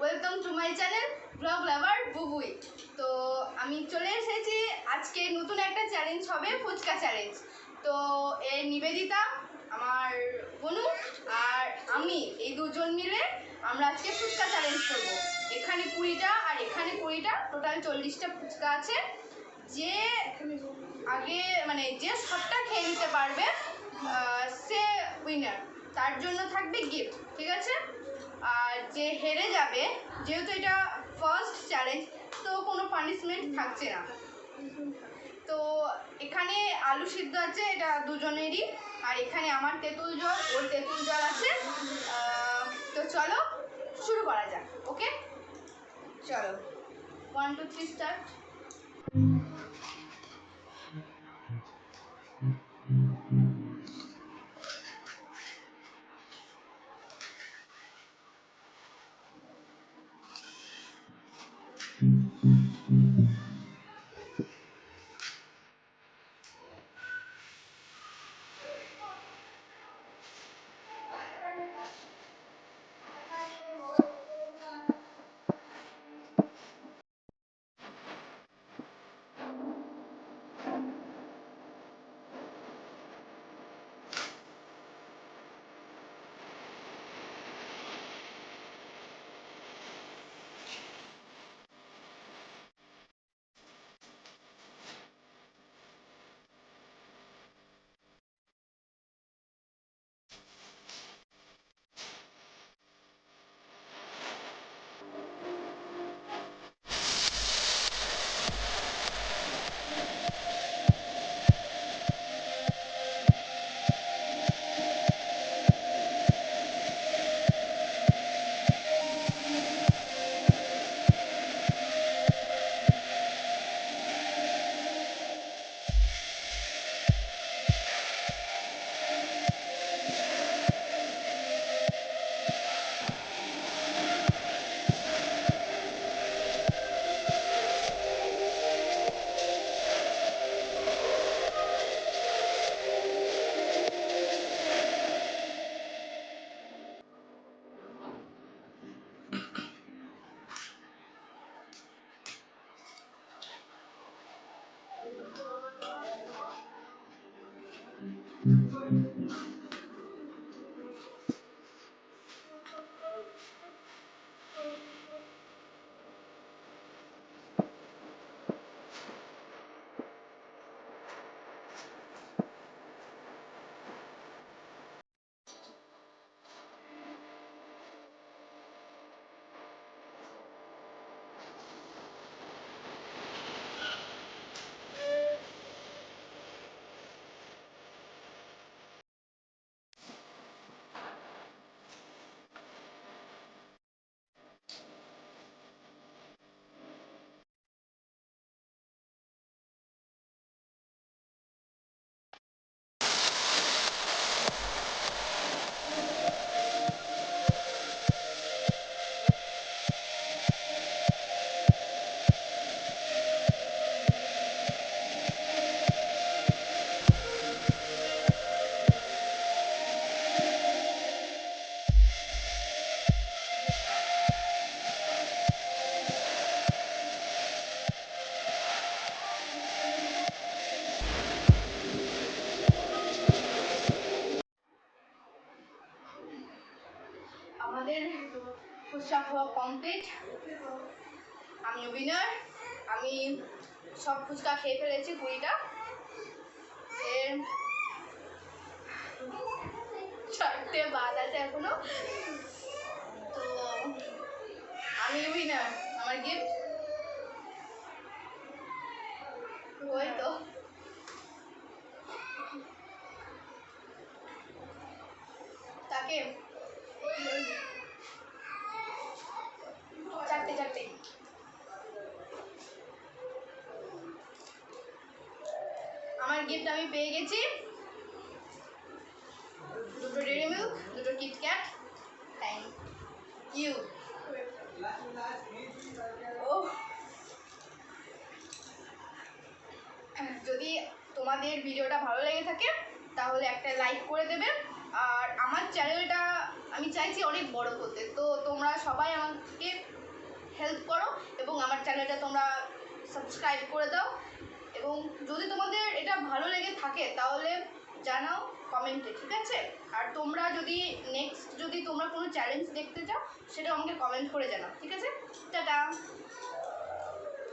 Welcome to my channel blog lover Bubui. তো আমি চলে এসেছি, আজকে নতুন একটা চ্যালেঞ্জ হবে, ফুচকা চ্যালেঞ্জ। তো এর নিবেদিতা, আমার বনু আর আমি এই দুজন মিলে আমরা আজকে ফুচকা চ্যালেঞ্জ করবো। এখানে 20টা আর এখানে 20টা, টোটাল 40টা ফুচকা আছে। যে আগে মানে যে সবটা খেয়ে নিতে পারবে সে উইনার, তার জন্য থাকবে গিফট, ঠিক আছে? আর যে হেরে যাবে, যেহেতু এটা ফার্স্ট চ্যালেঞ্জ, তো কোনো পানিশমেন্ট থাকছে না। তো এখানে আলু সিদ্ধ আছে, এটা দুজনেরই। আর এখানে আমার তেঁতুল জল, ওর তেঁতুল জল আছে। তো চলো শুরু করা যাক। ওকে, চলো 1 2 3 স্টার্ট। আমাদের ফুচকা খাওয়া কমপ্লিট। আমি উইনার, আমি সব ফুচকা খেয়ে ফেলেছি 20টা। এর 4টে বাদ আছে এখনো। তো আমি উইনার, আমার গিফট ওই তো। তাকে 4টে আমার গিফট আমি পেয়ে গেছি। 2টো ডেইরি মিল্ক, 2টো কিটক্যাট। Thank you. যদি তোমাদের ভিডিওটা ভালো লেগে থাকে তাহলে একটা লাইক করে দেবে। আর আমার চ্যানেলটা আমি চাইছি অনেক বড় হতে। তো তোমরা সবাই আমাকে হেল্প করো এবং আমার চ্যানেলটা তোমরা সাবস্ক্রাইব করে দাও, এবং যদি তোমাদের এটা ভালো লেগে থাকে তাহলে জানাও কমেন্টে, ঠিক আছে? আর তোমরা যদি নেক্সট যদি তোমরা কোনো চ্যালেঞ্জ দেখতে চাও সেটা আমাকে কমেন্ট করে জানাও, ঠিক আছে? টাটা।